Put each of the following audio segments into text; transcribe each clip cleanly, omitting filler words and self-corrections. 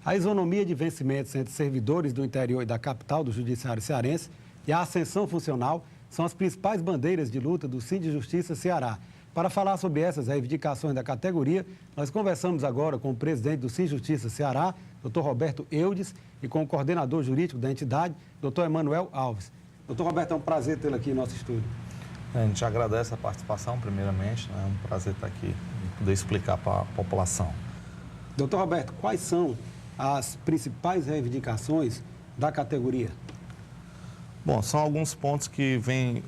A isonomia de vencimentos entre servidores do interior e da capital do Judiciário Cearense e a ascensão funcional são as principais bandeiras de luta do Sindijustiça Ceará. Para falar sobre essas reivindicações da categoria, nós conversamos agora com o presidente do Sindijustiça Ceará, Dr. Roberto Eudes, e com o coordenador jurídico da entidade, Dr. Emanuel Alves. Dr. Roberto, é um prazer tê-lo aqui no nosso estúdio. A gente agradece a participação, primeiramente. É um prazer estar aqui e poder explicar para a população. Dr. Roberto, quais são as principais reivindicações da categoria? Bom, são alguns pontos que vêm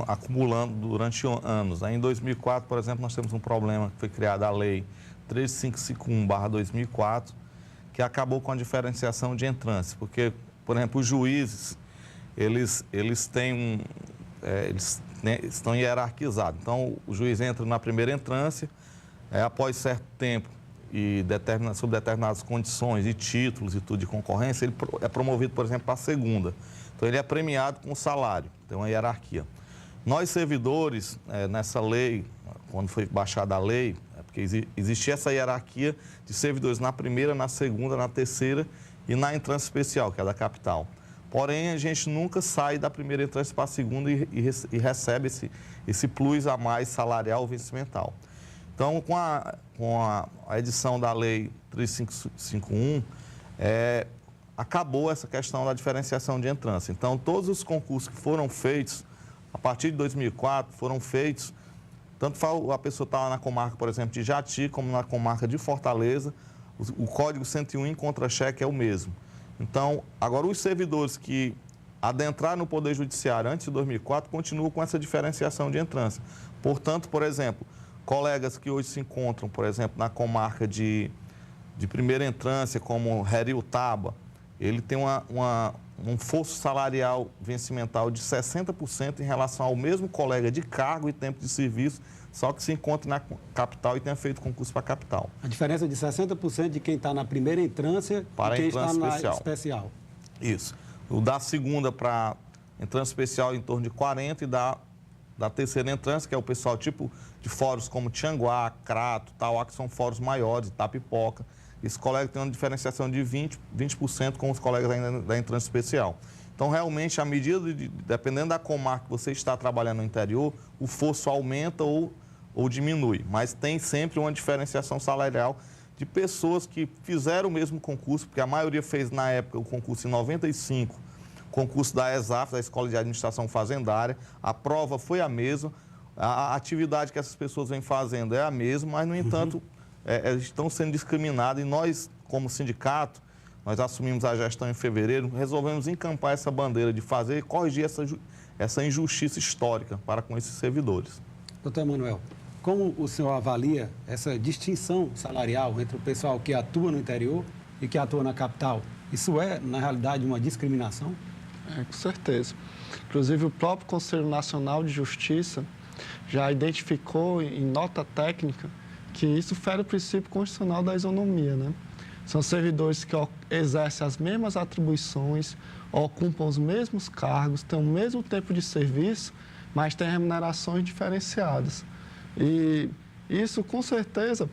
acumulando durante anos. Em 2004, por exemplo, nós temos um problema que foi criada a Lei 13551/2004, que acabou com a diferenciação de entrância, porque, por exemplo, os juízes, eles estão hierarquizados. Então, o juiz entra na primeira entrância, após certo tempo e sob determinadas condições e títulos e tudo de concorrência, ele é promovido, por exemplo, para a segunda. Então, ele é premiado com salário, tem uma hierarquia. Nós, servidores, nessa lei, quando foi baixada a lei, porque existia essa hierarquia de servidores na primeira, na segunda, na terceira e na entrância especial, que é da capital. Porém, a gente nunca sai da primeira entrância para a segunda e recebe esse plus a mais salarial vencimental. Então, com a edição da Lei 3551, acabou essa questão da diferenciação de entrância. Então, todos os concursos que foram feitos, a partir de 2004, foram feitos, tanto a pessoa está lá na comarca, por exemplo, de Jati, como na comarca de Fortaleza, o Código 101 em contra-cheque é o mesmo. Então, agora os servidores que adentraram no Poder Judiciário antes de 2004 continuam com essa diferenciação de entrância. Portanto, por exemplo, colegas que hoje se encontram, por exemplo, na comarca de primeira entrância, como Heriutaba, ele tem um fosso salarial vencimental de 60% em relação ao mesmo colega de cargo e tempo de serviço, só que se encontra na capital e tenha feito concurso para a capital. A diferença de 60% de quem está na primeira entrância para e quem está na especial. Isso. O da segunda para entrância especial em torno de 40% e da terceira entrância, que é o pessoal tipo de fóruns como Tianguá, Crato, Tauá, que são fóruns maiores, Itapipoca. Esse colega tem uma diferenciação de 20% com os colegas da entrância especial. Então, realmente, dependendo da comarca que você está trabalhando no interior, o fosso aumenta ou diminui. Mas tem sempre uma diferenciação salarial de pessoas que fizeram o mesmo concurso, porque a maioria fez, na época, o concurso em 95, concurso da ESAF, da Escola de Administração Fazendária. A prova foi a mesma, a atividade que essas pessoas vêm fazendo é a mesma, mas, no entanto, estão sendo discriminados. E nós, como sindicato, nós assumimos a gestão em fevereiro, resolvemos encampar essa bandeira de fazer e corrigir essa injustiça histórica para com esses servidores. Doutor Emanuel, como o senhor avalia essa distinção salarial entre o pessoal que atua no interior e que atua na capital? Isso é, na realidade, uma discriminação? Com certeza. Inclusive, o próprio Conselho Nacional de Justiça já identificou em nota técnica que isso fere o princípio constitucional da isonomia, né? São servidores que exercem as mesmas atribuições, ocupam os mesmos cargos, têm o mesmo tempo de serviço, mas têm remunerações diferenciadas. E isso, com certeza,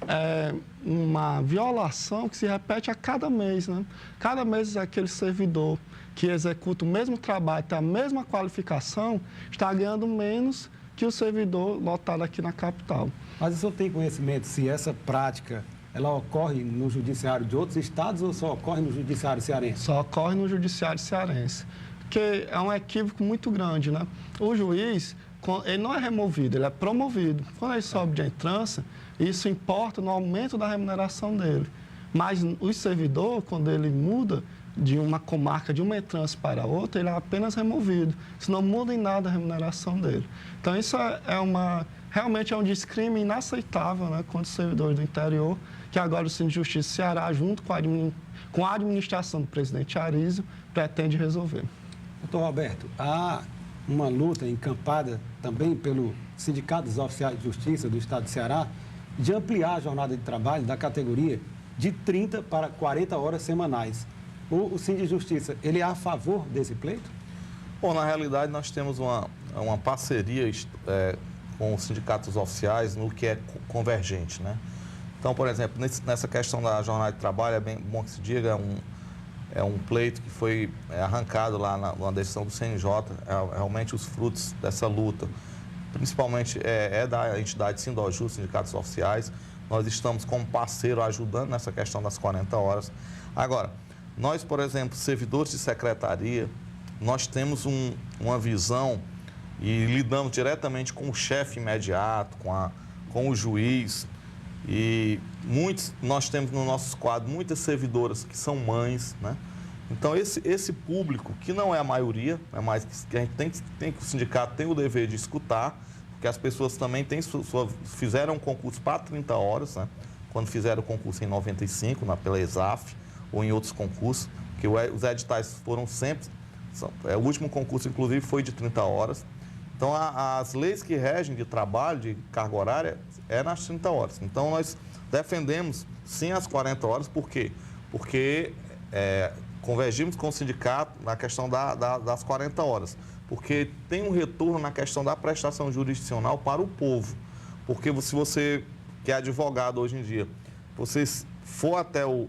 é uma violação que se repete a cada mês, né? Cada mês aquele servidor que executa o mesmo trabalho, tem a mesma qualificação, está ganhando menos que o servidor lotado aqui na capital. Mas o senhor tem conhecimento se essa prática ela ocorre no judiciário de outros estados ou só ocorre no judiciário cearense? Só ocorre no judiciário cearense, porque é um equívoco muito grande, né? O juiz, ele não é removido, ele é promovido. Quando ele sobe de entrância, isso importa no aumento da remuneração dele. Mas o servidor, quando ele muda de uma comarca, de uma entrância para outra, ele é apenas removido. Isso não muda em nada a remuneração dele. Então, isso realmente é um descrime inaceitável, né, contra os servidores do interior, que agora o Sindicato de Justiça Ceará, junto com a administração do presidente Arizio, pretende resolver. Doutor Roberto, há uma luta encampada também pelo Sindicato dos Oficiais de Justiça do Estado de Ceará de ampliar a jornada de trabalho da categoria de 30 para 40 horas semanais. O Sindicato de Justiça, ele é a favor desse pleito? Bom, na realidade, nós temos uma parceria com os sindicatos oficiais no que é convergente, né? Então, por exemplo, nessa questão da jornada de trabalho, é bem bom que se diga, é um pleito que foi arrancado lá numa decisão do CNJ, realmente os frutos dessa luta, principalmente da entidade Sindojus, sindicatos oficiais. Nós estamos como parceiro ajudando nessa questão das 40 horas. Agora, nós, por exemplo, servidores de secretaria, nós temos uma visão e lidamos diretamente com o chefe imediato, com o juiz. E nós temos no nosso quadro muitas servidoras que são mães, né? Então, esse público, que não é a maioria, mas que a gente o sindicato tem o dever de escutar, porque as pessoas também fizeram um concurso para 30 horas, né? Quando fizeram o concurso em 95, pela ESAF, ou em outros concursos, que os editais foram sempre, o último concurso, inclusive, foi de 30 horas. Então, as leis que regem de trabalho, de carga horária, é nas 30 horas. Então, nós defendemos, sim, as 40 horas. Por quê? Porque convergimos com o sindicato na questão das 40 horas. Porque tem um retorno na questão da prestação jurisdicional para o povo. Porque se você, que é advogado hoje em dia, você for até o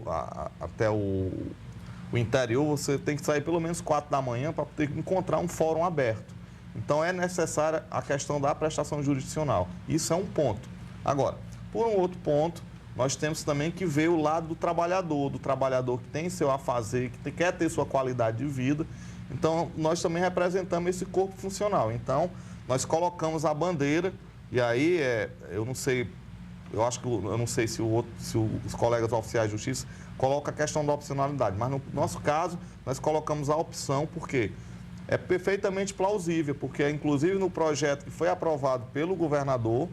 interior, você tem que sair pelo menos 4 da manhã para poder encontrar um fórum aberto. Então, é necessária a questão da prestação jurisdicional. Isso é um ponto. Agora, por um outro ponto, nós temos também que ver o lado do trabalhador que tem seu afazer, que quer ter sua qualidade de vida. Então, nós também representamos esse corpo funcional. Então, nós colocamos a bandeira, e aí, eu não sei se os colegas oficiais de justiça colocam a questão da opcionalidade, mas no nosso caso, nós colocamos a opção, porque é perfeitamente plausível, porque inclusive no projeto que foi aprovado pelo governador,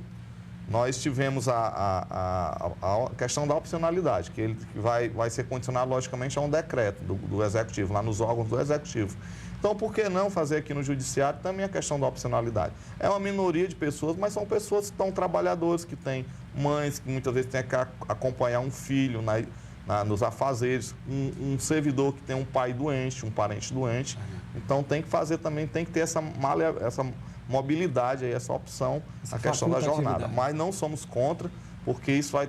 nós tivemos a questão da opcionalidade, que vai ser condicionado logicamente a um decreto do Executivo, lá nos órgãos do Executivo. Então, por que não fazer aqui no Judiciário também a questão da opcionalidade? É uma minoria de pessoas, mas são pessoas que estão trabalhadores, que têm mães, que muitas vezes têm que acompanhar um filho nos afazeres, um servidor que tem um pai doente, um parente doente. Então, tem que fazer também, tem que ter essa mobilidade, essa opção, a questão da jornada. Mas não somos contra, porque isso vai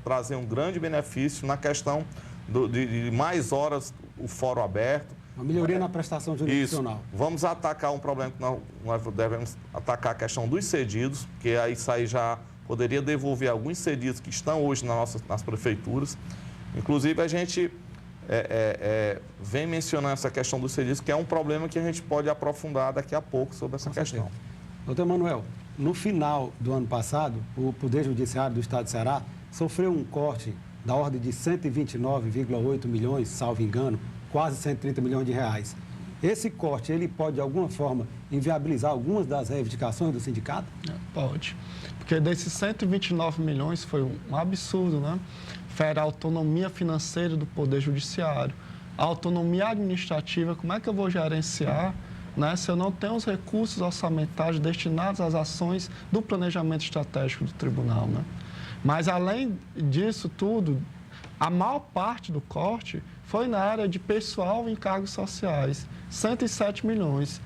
trazer um grande benefício na questão de mais horas o fórum aberto. Uma melhoria na prestação jurisdicional. Isso. Vamos atacar um problema que nós devemos atacar, a questão dos cedidos, que aí isso aí já poderia devolver alguns cedidos que estão hoje nas prefeituras. Inclusive, a gente vem mencionando essa questão dos cedidos, que é um problema que a gente pode aprofundar daqui a pouco sobre essa questão. Doutor Emanuel, no final do ano passado, o Poder Judiciário do Estado de Ceará sofreu um corte da ordem de 129,8 milhões, salvo engano, quase 130 milhões de reais. Esse corte, ele pode, de alguma forma, inviabilizar algumas das reivindicações do sindicato? Pode. Porque desses 129 milhões foi um absurdo, né? Fere a autonomia financeira do Poder Judiciário, a autonomia administrativa. Como é que eu vou gerenciar, né, se eu não tenho os recursos orçamentários destinados às ações do planejamento estratégico do tribunal, né? Mas, além disso tudo, a maior parte do corte foi na área de pessoal e encargos sociais, 107 milhões.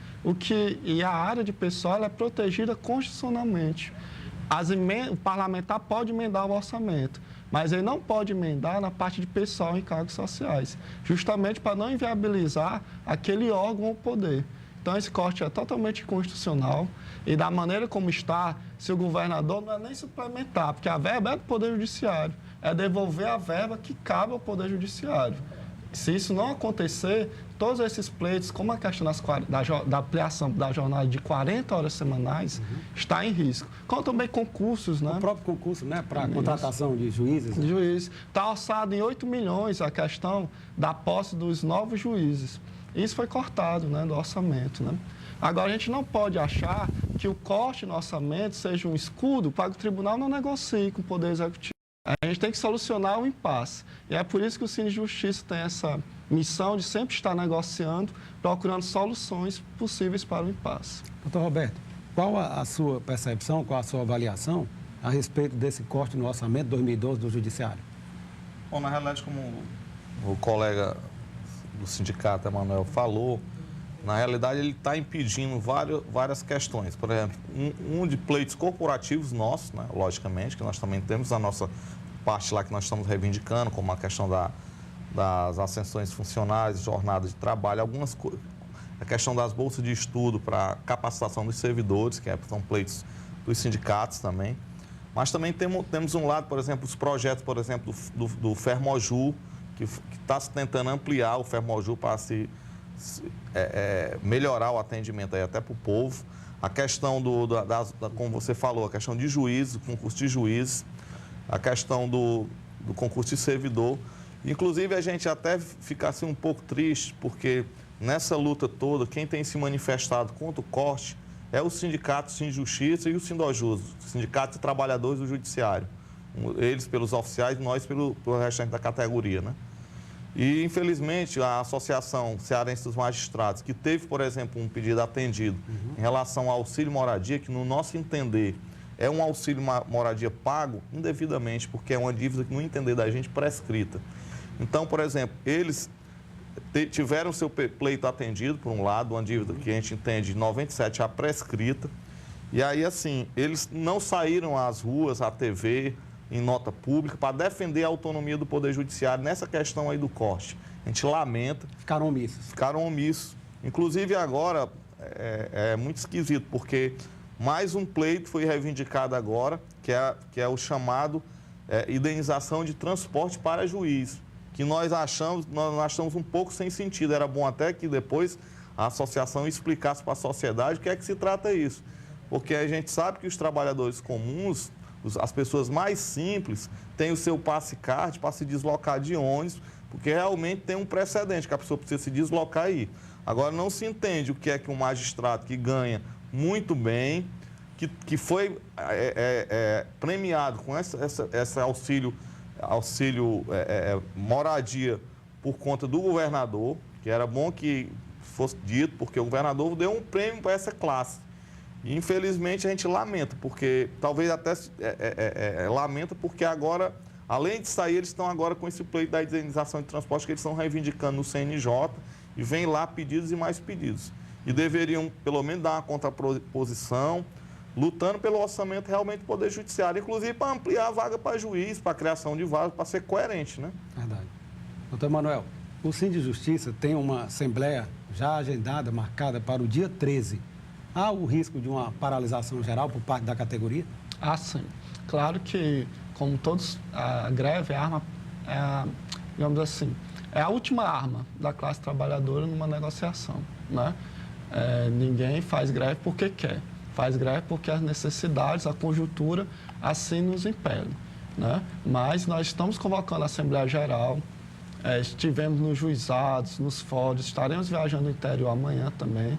E a área de pessoal é protegida constitucionalmente. O parlamentar pode emendar o orçamento, mas ele não pode emendar na parte de pessoal e encargos sociais, justamente para não inviabilizar aquele órgão ou poder. Então, esse corte é totalmente inconstitucional e, da maneira como está, se o governador não é nem suplementar, porque a verba é do Poder Judiciário, é devolver a verba que cabe ao Poder Judiciário. Se isso não acontecer, todos esses pleitos, como a questão da ampliação da jornada de 40 horas semanais, está em risco. Como também concursos, né? O próprio concurso, né, para a contratação de juízes. Né? Juiz. Está orçado em 8 milhões a questão da posse dos novos juízes. Isso foi cortado, né, do orçamento, né? Agora, a gente não pode achar que o corte no orçamento seja um escudo para que o tribunal não negocie com o Poder Executivo. A gente tem que solucionar o impasse. E é por isso que o Cine Justiça tem essa missão de sempre estar negociando, procurando soluções possíveis para o impasse. Doutor Roberto, qual a sua percepção, qual a sua avaliação a respeito desse corte no orçamento 2012 do Judiciário? Bom, na realidade, como o colega do sindicato, Emanuel, falou, na realidade ele está impedindo várias questões. Por exemplo, de pleitos corporativos nossos, né, logicamente, que nós também temos a nossa parte lá que nós estamos reivindicando, como a questão das ascensões funcionais, jornada de trabalho, algumas coisas. A questão das bolsas de estudo para capacitação dos servidores, que são pleitos dos sindicatos também. Mas também temos um lado, por exemplo, os projetos, por exemplo, do Fermojul, que está se tentando ampliar o Fermojul para melhorar o atendimento aí até para o povo. A questão como você falou, a questão de juízes, concurso de juízes, a questão do concurso de servidor. Inclusive, a gente até fica assim um pouco triste, porque nessa luta toda, quem tem se manifestado contra o corte é o Sindicato Sinjustiça e o Sindojus, Sindicato de Trabalhadores do Judiciário. Eles pelos oficiais, nós pelo restante da categoria, né? E, infelizmente, a Associação Cearense dos Magistrados, que teve, por exemplo, um pedido atendido em relação ao auxílio moradia, que, no nosso entender, é um auxílio moradia pago indevidamente, porque é uma dívida que, no entender da gente, prescrita. Então, por exemplo, eles tiveram seu pleito atendido, por um lado, uma dívida que a gente entende de 97 já prescrita. E aí, assim, eles não saíram às ruas, à TV, em nota pública, para defender a autonomia do Poder Judiciário nessa questão aí do corte. A gente lamenta. Ficaram omissos. Ficaram omissos. Inclusive, agora, é muito esquisito, porque mais um pleito foi reivindicado agora, que é o chamado indenização de transporte para juiz, que nós achamos um pouco sem sentido. Era bom até que depois a associação explicasse para a sociedade o que é que se trata isso. Porque a gente sabe que os trabalhadores comuns, as pessoas mais simples, têm o seu passe-card para se deslocar de ônibus, porque realmente tem um precedente que a pessoa precisa se deslocar aí. Agora, não se entende o que é que um magistrado que ganha muito bem, que foi premiado com esse auxílio moradia por conta do governador, que era bom que fosse dito, porque o governador deu um prêmio para essa classe. E, infelizmente, a gente lamenta, porque talvez até lamenta, porque agora, além de sair, eles estão agora com esse pleito da indenização de transporte que eles estão reivindicando no CNJ, e vem lá pedidos e mais pedidos. E deveriam, pelo menos, dar uma contraposição, lutando pelo orçamento realmente do Poder Judiciário, inclusive para ampliar a vaga para juiz, para a criação de vagas, para ser coerente, né? Verdade. Doutor Emanuel, o Sindijustiça tem uma assembleia já agendada, marcada para o dia 13. Há o risco de uma paralisação geral por parte da categoria? Ah, sim. Claro que, como todos, a greve digamos assim, é a última arma da classe trabalhadora numa negociação, né? Ninguém faz greve porque quer. Faz greve porque as necessidades, a conjuntura, assim nos impele, né? Mas nós estamos convocando a Assembleia Geral, estivemos nos juizados, nos fóruns, estaremos viajando no interior amanhã também.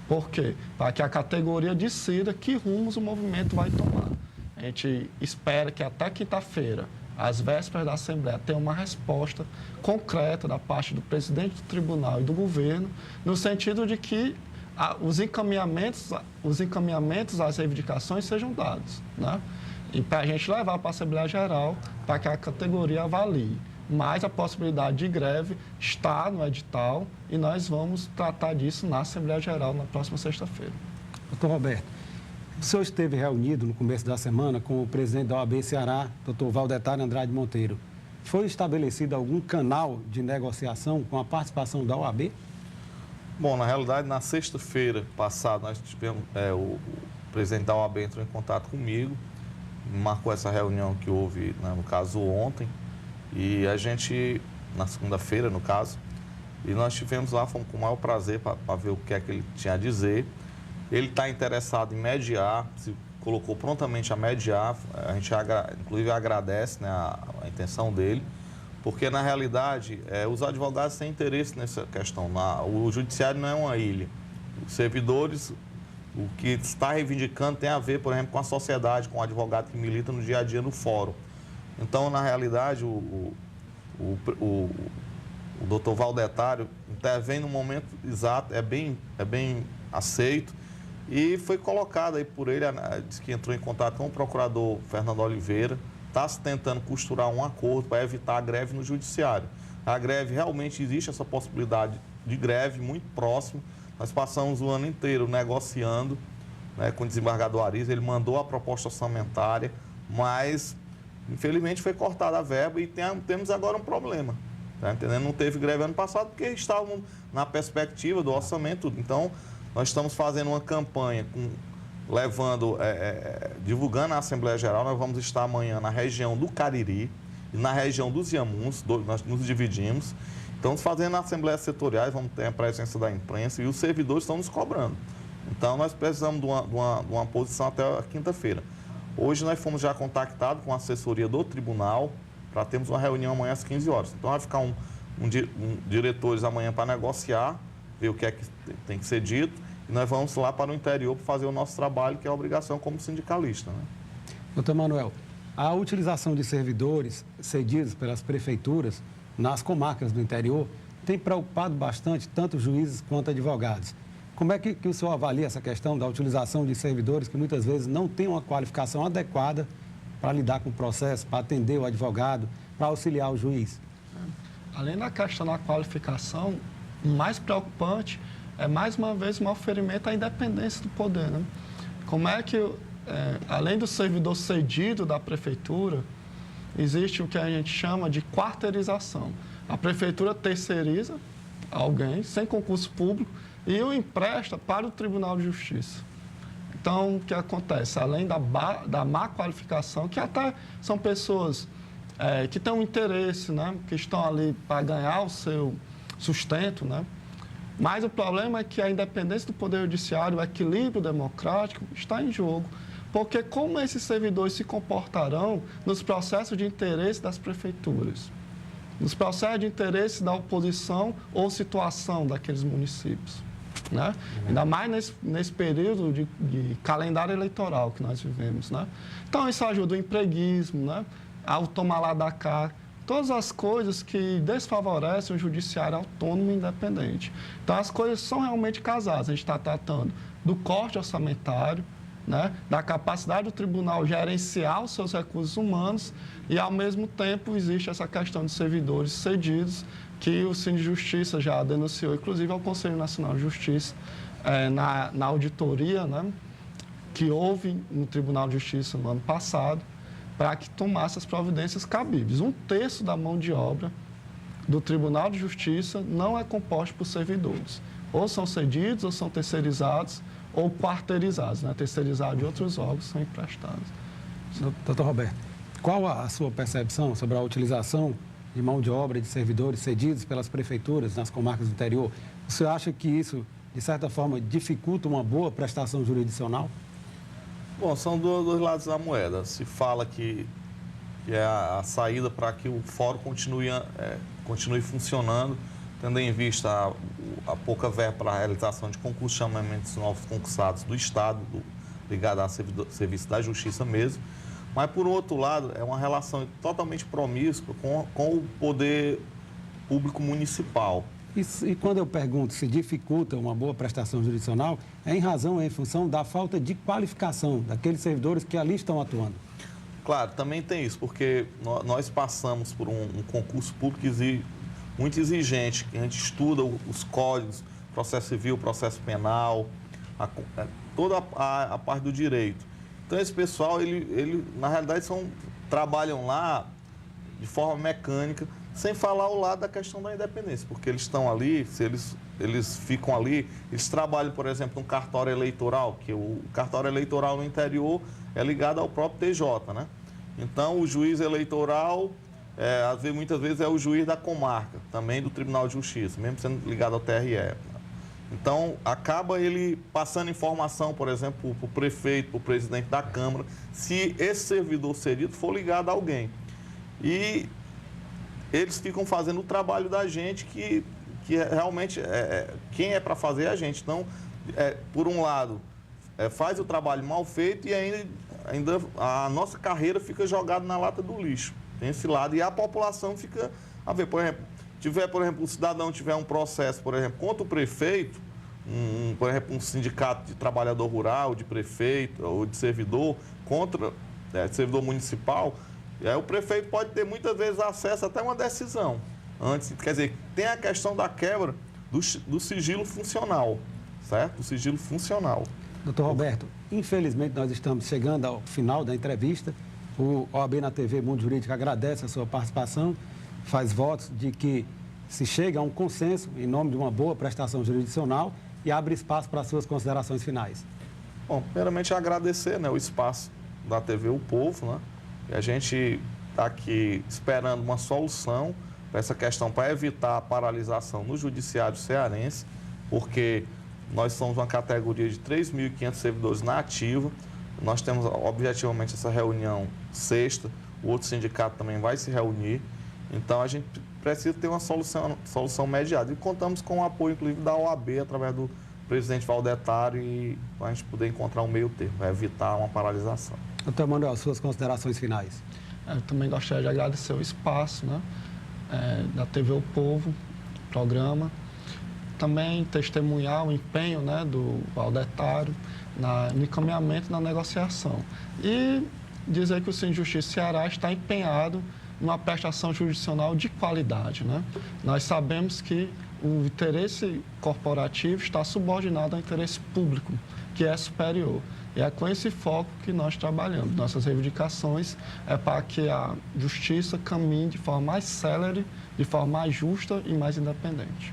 Por quê? Para que a categoria decida que rumos o movimento vai tomar. A gente espera que até quinta-feira, às vésperas da Assembleia, tenha uma resposta concreta da parte do presidente do tribunal e do governo, no sentido de que os encaminhamentos às reivindicações sejam dados, né? E para a gente levar para a Assembleia Geral, para que a categoria avalie. Mas a possibilidade de greve está no edital e nós vamos tratar disso na Assembleia Geral na próxima sexta-feira. Doutor Roberto, o senhor esteve reunido no começo da semana com o presidente da OAB Ceará, doutor Valdetário Andrade Monteiro. Foi estabelecido algum canal de negociação com a participação da OAB? Bom, na realidade, na sexta-feira passada, nós tivemos, o presidente da OAB entrou em contato comigo, marcou essa reunião que houve, né, no caso, ontem, e a gente, na segunda-feira, no caso, e nós tivemos lá, fomos com o maior prazer para ver o que é que ele tinha a dizer. Ele está interessado em mediar, se colocou prontamente a mediar, a gente inclusive agradece, né, a intenção dele, porque, na realidade, os advogados têm interesse nessa questão. O judiciário não é uma ilha. Os servidores, o que está reivindicando tem a ver, por exemplo, com a sociedade, com o advogado que milita no dia a dia no fórum. Então, na realidade, o doutor Valdetário intervém no momento exato, é bem aceito, e foi colocado aí por ele, disse que entrou em contato com o procurador Fernando Oliveira, está se tentando costurar um acordo para evitar a greve no judiciário. A greve, realmente existe essa possibilidade de greve muito próximo. Nós passamos o ano inteiro negociando, né, com o desembargador Ariza, ele mandou a proposta orçamentária, mas infelizmente foi cortada a verba e temos agora um problema. Tá entendendo? Não teve greve ano passado porque estavam na perspectiva do orçamento. Então, nós estamos fazendo uma campanha divulgando na Assembleia Geral. Nós vamos estar amanhã na região do Cariri e na região dos Inhamuns, nós nos dividimos. Estamos fazendo assembleias setoriais, vamos ter a presença da imprensa e os servidores estão nos cobrando. Então, nós precisamos de uma posição até a quinta-feira. Hoje, nós fomos já contactados com a assessoria do tribunal para termos uma reunião amanhã às 15 horas. Então, vai ficar diretores amanhã para negociar, ver o que é que tem que ser dito, e nós vamos lá para o interior para fazer o nosso trabalho, que é a obrigação como sindicalista. Né? Doutor Manuel, a utilização de servidores cedidos pelas prefeituras nas comarcas do interior tem preocupado bastante tanto juízes quanto advogados. Como é que o senhor avalia essa questão da utilização de servidores que muitas vezes não têm uma qualificação adequada para lidar com o processo, para atender o advogado, para auxiliar o juiz? Além da questão da qualificação, o mais preocupante é, mais uma vez, um oferimento à independência do poder. Né? Como é que, além do servidor cedido da prefeitura, existe o que a gente chama de quarteirização. A prefeitura terceiriza alguém, sem concurso público, e o empresta para o Tribunal de Justiça. Então, o que acontece? Além da má qualificação, que até são pessoas que têm um interesse, né? Que estão ali para ganhar o seu sustento, né? Mas o problema é que a independência do Poder Judiciário, o equilíbrio democrático está em jogo. Porque como esses servidores se comportarão nos processos de interesse das prefeituras? Nos processos de interesse da oposição ou situação daqueles municípios? Né? Ainda mais nesse período de calendário eleitoral que nós vivemos. Né? Então, isso ajuda o empreguismo, né? Ao tomar lá da cá, todas as coisas que desfavorecem o judiciário autônomo e independente. Então, as coisas são realmente casadas. A gente está tratando do corte orçamentário, né? Da capacidade do tribunal gerenciar os seus recursos humanos e, ao mesmo tempo, existe essa questão de servidores cedidos, que o Cine Justiça já denunciou, inclusive, ao Conselho Nacional de Justiça, na auditoria, né, que houve no Tribunal de Justiça no ano passado, para que tomasse as providências cabíveis. 1/3 da mão de obra do Tribunal de Justiça não é composto por servidores. Ou são cedidos, ou são terceirizados, ou quarteirizados, né? Terceirizados de outros órgãos são emprestados. Doutor Roberto, qual a sua percepção sobre a utilização de mão de obra de servidores cedidos pelas prefeituras nas comarcas do interior? Você acha que isso, de certa forma, dificulta uma boa prestação jurisdicional? Bom, são dois lados da moeda. Se fala que é a saída para que o fórum continue funcionando, tendo em vista a pouca verba para a realização de concursos, chamamentos novos concursados do Estado, ligado ao serviço da Justiça mesmo. Mas, por outro lado, é uma relação totalmente promíscua com o poder público municipal. E quando eu pergunto se dificulta uma boa prestação jurisdicional, é em função da falta de qualificação daqueles servidores que ali estão atuando. Claro, também tem isso, porque nós passamos por um concurso público muito exigente, que a gente estuda os códigos, processo civil, processo penal, toda a parte do direito. Então, esse pessoal, ele na realidade, trabalham lá de forma mecânica, sem falar ao lado da questão da independência, porque eles estão ali, se eles ficam ali, eles trabalham, por exemplo, no cartório eleitoral, que o cartório eleitoral no interior é ligado ao próprio TJ, né? Então, o juiz eleitoral, muitas vezes, é o juiz da comarca, também do Tribunal de Justiça, mesmo sendo ligado ao TRE. Então, acaba ele passando informação, por exemplo, para o prefeito, para o presidente da Câmara, se esse servidor cedido for ligado a alguém. E eles ficam fazendo o trabalho da gente, que realmente quem é para fazer é a gente. Então, por um lado, faz o trabalho mal feito e ainda a nossa carreira fica jogada na lata do lixo. Tem esse lado. E a população fica a ver, por exemplo, o cidadão tiver um processo, por exemplo, contra o prefeito, por exemplo, um sindicato de trabalhador rural, de prefeito ou de servidor, contra servidor municipal, o prefeito pode ter muitas vezes acesso até uma decisão. Quer dizer, tem a questão da quebra do sigilo funcional, certo? Do sigilo funcional. Doutor Roberto, infelizmente nós estamos chegando ao final da entrevista O OAB na TV Mundo Jurídico agradece a sua participação, faz votos de que se chegue a um consenso em nome de uma boa prestação jurisdicional e abre espaço para as suas considerações finais. Bom, primeiramente agradecer, né, o espaço da TV O Povo, né? E a gente está aqui esperando uma solução para essa questão, para evitar a paralisação no judiciário cearense, porque nós somos uma categoria de 3.500 servidores na ativa. Nós temos objetivamente essa reunião sexta, o outro sindicato também vai se reunir. Então a gente precisa ter uma solução mediada. E contamos com o apoio, inclusive, da OAB, através do presidente Valdetário, e a gente poder encontrar um meio termo, para evitar uma paralisação. Doutor Manuel, suas considerações finais. Eu também gostaria de agradecer o espaço, né, da TV O Povo, programa. Também testemunhar o empenho, né, do Valdetário no encaminhamento na negociação. E dizer que o Sindicato de Justiça Ceará está empenhado numa prestação jurisdicional de qualidade, né? Nós sabemos que o interesse corporativo está subordinado ao interesse público, que é superior. E é com esse foco que nós trabalhamos. Nossas reivindicações é para que a justiça caminhe de forma mais célere, de forma mais justa e mais independente.